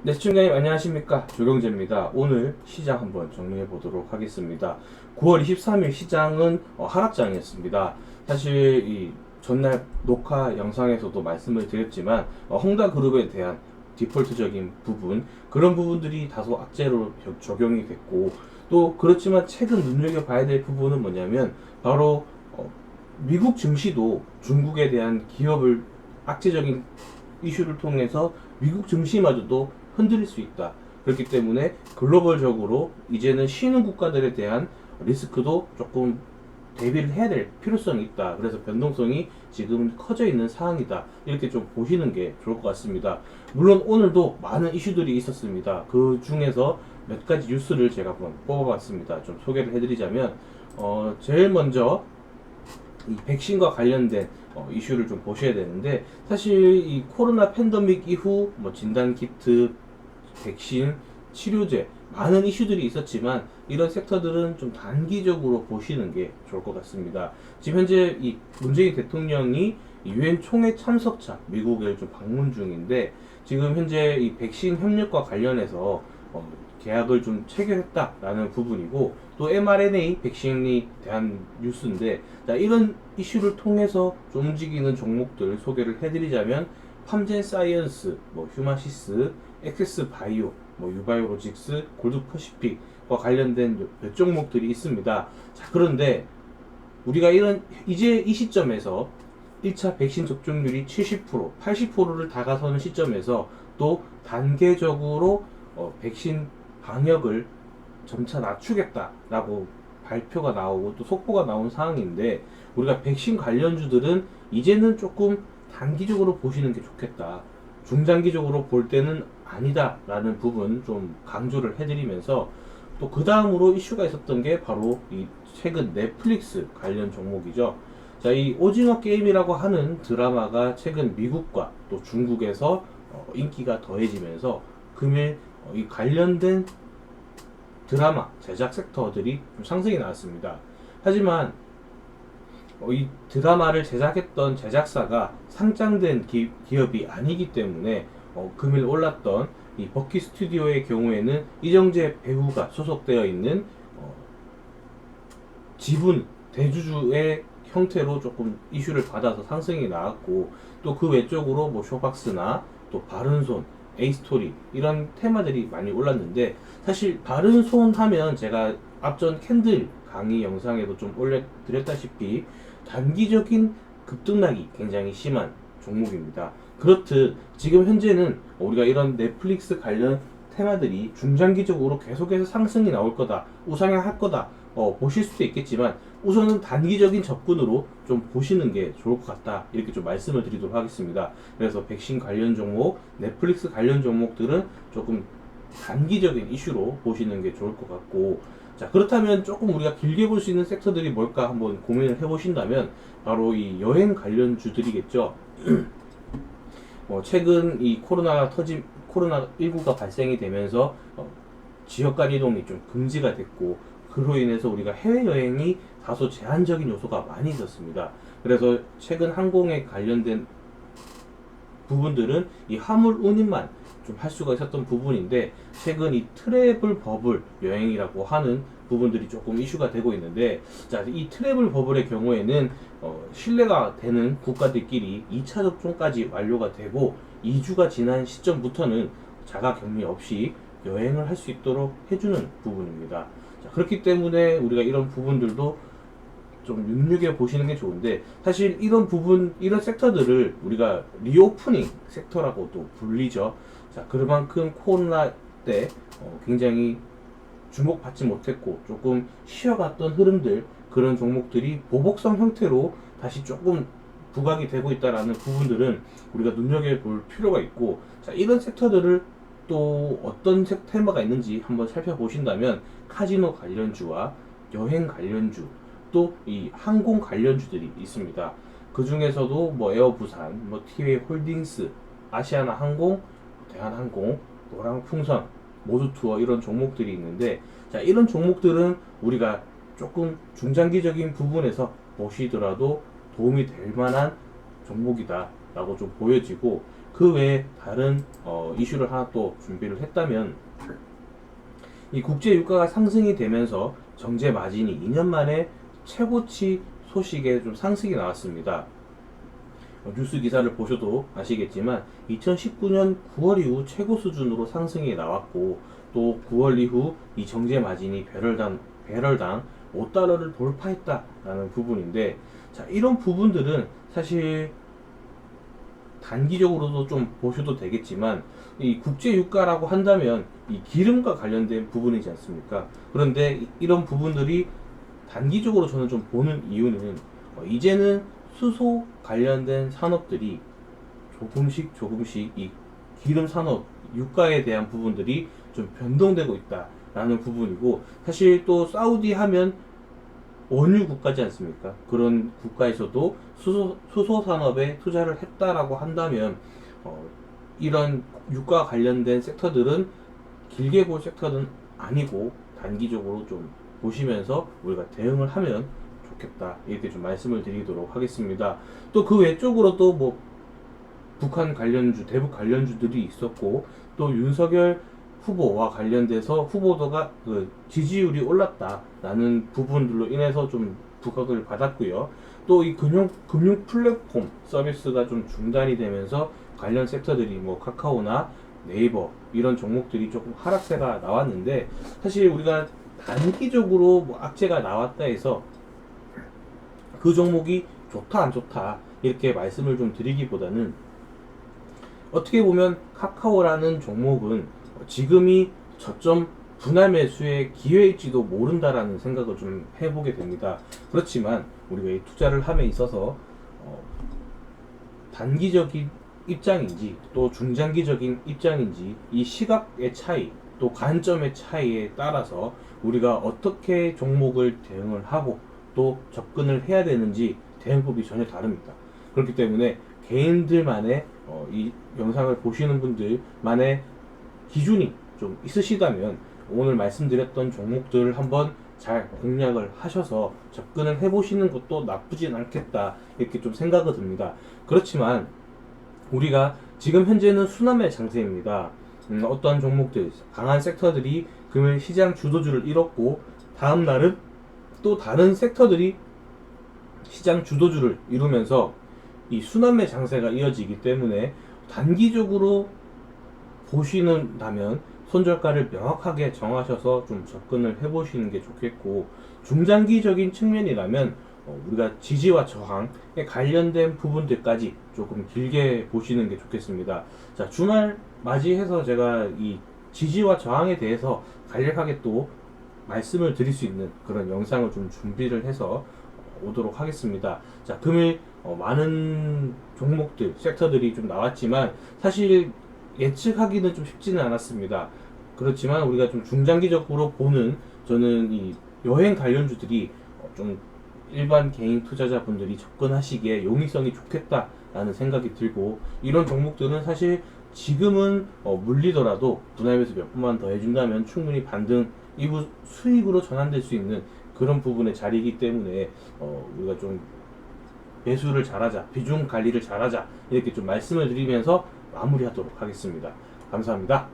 네, 시청자님 안녕하십니까? 조경재입니다. 오늘 시장 한번 정리해 보도록 하겠습니다. 9월 23일 시장은 하락장이었습니다. 사실 이 전날 녹화 영상에서도 말씀을 드렸지만 홍다그룹에 대한 디폴트적인 부분, 그런 부분들이 다소 악재로 적용이 됐고, 또 그렇지만 최근 눈여겨봐야 될 부분은 뭐냐면 바로 미국 증시도 중국에 대한 기업을 악재적인 이슈를 통해서 미국 증시마저도 흔들릴 수 있다. 그렇기 때문에 글로벌적으로 이제는 쉬는 국가들에 대한 리스크도 조금 대비를 해야 될 필요성이 있다. 그래서 변동성이 지금 커져 있는 상황이다. 이렇게 좀 보시는 게 좋을 것 같습니다. 물론 오늘도 많은 이슈들이 있었습니다. 그 중에서 몇 가지 뉴스를 제가 한번 뽑아봤습니다. 좀 소개를 해드리자면, 제일 먼저 이 백신과 관련된 이슈를 좀 보셔야 되는데, 사실 이 코로나 팬데믹 이후 뭐 진단 키트, 백신, 치료제 많은 이슈들이 있었지만 이런 섹터들은 좀 단기적으로 보시는 게 좋을 것 같습니다. 지금 현재 이 문재인 대통령이 유엔 총회 참석차 미국을 좀 방문 중인데, 지금 현재 이 백신 협력과 관련해서 계약을 좀 체결했다라는 부분이고, 또 mRNA 백신에 대한 뉴스인데, 자, 이런 이슈를 통해서 좀 움직이는 종목들 소개를 해드리자면 팜젠 사이언스, 뭐 휴마시스, 엑세스 바이오, 뭐 유바이오로직스, 골드 퍼시픽과 관련된 몇 종목들이 있습니다. 자, 그런데 우리가 이제 이 시점에서 1차 백신 접종률이 70%, 80%를 다가서는 시점에서 또 단계적으로 백신 방역을 점차 낮추겠다라고 발표가 나오고 또 속보가 나온 상황인데, 우리가 백신 관련주들은 이제는 조금 단기적으로 보시는 게 좋겠다, 중장기적으로 볼 때는 아니다라는 부분 좀 강조를 해드리면서, 또 그 다음으로 이슈가 있었던 게 바로 이 최근 넷플릭스 관련 종목이죠. 자, 이 오징어 게임이라고 하는 드라마가 최근 미국과 또 중국에서 인기가 더해지면서 금일 이 관련된 드라마 제작 섹터들이 좀 상승이 나왔습니다. 하지만 이 드라마를 제작했던 제작사가 상장된 기업이 아니기 때문에 금일 올랐던 이 버키 스튜디오의 경우에는 이정재 배우가 소속되어 있는 지분 대주주의 형태로 조금 이슈를 받아서 상승이 나왔고, 또 그 외적으로 뭐 쇼박스나 또 바른손, 에이스토리 이런 테마들이 많이 올랐는데, 사실 바른손 하면 제가 앞전 캔들 강의 영상에도 좀 올려드렸다시피 단기적인 급등락이 굉장히 심한 종목입니다. 그렇듯 지금 현재는 우리가 이런 넷플릭스 관련 테마들이 중장기적으로 계속해서 상승이 나올 거다, 우상향할 거다 보실 수도 있겠지만, 우선은 단기적인 접근으로 좀 보시는 게 좋을 것 같다, 이렇게 좀 말씀을 드리도록 하겠습니다. 그래서 백신 관련 종목, 넷플릭스 관련 종목들은 조금 단기적인 이슈로 보시는 게 좋을 것 같고, 자, 그렇다면 조금 우리가 길게 볼 수 있는 섹터들이 뭘까 한번 고민을 해보신다면 바로 이 여행 관련주들이겠죠. 최근 이 코로나19가 발생이 되면서 지역 간 이동이 좀 금지가 됐고, 그로 인해서 우리가 해외여행이 다소 제한적인 요소가 많이 있었습니다. 그래서 최근 항공에 관련된 부분들은 이 화물 운임만 좀 할 수가 있었던 부분인데, 최근 이 트래블 버블 여행이라고 하는 부분들이 조금 이슈가 되고 있는데, 자, 이 트래블 버블의 경우에는 신뢰가 되는 국가들끼리 2차 접종까지 완료가 되고 2주가 지난 시점부터는 자가 격리 없이 여행을 할 수 있도록 해주는 부분입니다. 자, 그렇기 때문에 우리가 이런 부분들도 좀 눈여겨 보시는 게 좋은데, 사실 이런 부분, 이런 섹터들을 우리가 리오프닝 섹터라고 또 불리죠. 자, 그만큼 코로나 때 굉장히 주목받지 못했고 조금 쉬어갔던 흐름들, 그런 종목들이 보복성 형태로 다시 조금 부각이 되고 있다라는 부분들은 우리가 눈여겨볼 필요가 있고, 자, 이런 섹터들을 또 어떤 테마가 있는지 한번 살펴보신다면 카지노 관련주와 여행 관련주, 또 이 항공 관련주들이 있습니다. 그 중에서도 뭐 에어부산, 뭐 티웨이 홀딩스, 아시아나 항공, 대한항공, 노랑풍선, 모두투어 이런 종목들이 있는데, 자, 이런 종목들은 우리가 조금 중장기적인 부분에서 보시더라도 도움이 될 만한 종목이다 라고 좀 보여지고, 그 외에 다른 이슈를 하나 또 준비를 했다면, 이 국제 유가가 상승이 되면서 정제 마진이 2년 만에 최고치 소식에 좀 상승이 나왔습니다. 뉴스 기사를 보셔도 아시겠지만 2019년 9월 이후 최고 수준으로 상승이 나왔고, 또 9월 이후 이 정제 마진이 배럴당 5달러를 돌파했다라는 부분인데, 자, 이런 부분들은 사실 단기적으로도 좀 보셔도 되겠지만, 이 국제 유가라고 한다면 이 기름과 관련된 부분이지 않습니까? 그런데 이런 부분들이 단기적으로 저는 좀 보는 이유는, 이제는 수소 관련된 산업들이 조금씩 이 기름 산업 유가에 대한 부분들이 좀 변동되고 있다라는 부분이고, 사실 또 사우디 하면 원유 국가지 않습니까? 그런 국가에서도 수소 산업에 투자를 했다라고 한다면, 이런 유가 관련된 섹터들은 길게 볼 섹터는 아니고 단기적으로 좀 보시면서 우리가 대응을 하면 좋겠다, 이렇게 좀 말씀을 드리도록 하겠습니다. 또 그 외적으로도 뭐 북한 관련주, 대북 관련주들이 있었고, 또 윤석열 후보와 관련돼서 후보도가 지지율이 올랐다라는 부분들로 인해서 좀 부각을 받았고요. 또 이 금융 플랫폼 서비스가 좀 중단이 되면서 관련 섹터들이 뭐 카카오나 네이버 이런 종목들이 조금 하락세가 나왔는데, 사실 우리가 단기적으로 뭐 악재가 나왔다 해서 그 종목이 좋다 안 좋다 이렇게 말씀을 좀 드리기보다는, 어떻게 보면 카카오라는 종목은 지금이 저점 분할 매수의 기회일지도 모른다라는 생각을 좀 해보게 됩니다. 그렇지만 우리가 이 투자를 함에 있어서 단기적인 입장인지 또 중장기적인 입장인지 이 시각의 차이, 또 관점의 차이에 따라서 우리가 어떻게 종목을 대응을 하고 또 접근을 해야 되는지 대응법이 전혀 다릅니다. 그렇기 때문에 개인들만의 이 영상을 보시는 분들만의 기준이 좀 있으시다면 오늘 말씀드렸던 종목들을 한번 잘 공략을 하셔서 접근을 해보시는 것도 나쁘진 않겠다, 이렇게 좀 생각이 듭니다. 그렇지만 우리가 지금 현재는 순환매 장세입니다. 어떠한 종목들, 강한 섹터들이 금일 시장 주도주를 잃었고, 다음 날은 또 다른 섹터들이 시장 주도주를 이루면서 이 순환매 장세가 이어지기 때문에, 단기적으로 보시는다면 손절가를 명확하게 정하셔서 좀 접근을 해보시는 게 좋겠고, 중장기적인 측면이라면 우리가 지지와 저항에 관련된 부분들까지 조금 길게 보시는 게 좋겠습니다. 자, 주말 맞이해서 제가 이 지지와 저항에 대해서 간략하게 또 말씀을 드릴 수 있는 그런 영상을 좀 준비를 해서 오도록 하겠습니다. 자, 금일 많은 종목들, 섹터들이 좀 나왔지만 사실 예측하기는 좀 쉽지는 않았습니다. 그렇지만 우리가 좀 중장기적으로 보는, 저는 이 여행 관련주들이 좀 일반 개인 투자자분들이 접근하시기에 용이성이 좋겠다라는 생각이 들고, 이런 종목들은 사실 지금은 물리더라도 분할매수 몇 분만 더 해준다면 충분히 반등 이후 수익으로 전환될 수 있는 그런 부분의 자리이기 때문에 우리가 좀 매수를 잘하자, 비중 관리를 잘하자, 이렇게 좀 말씀을 드리면서 마무리하도록 하겠습니다. 감사합니다.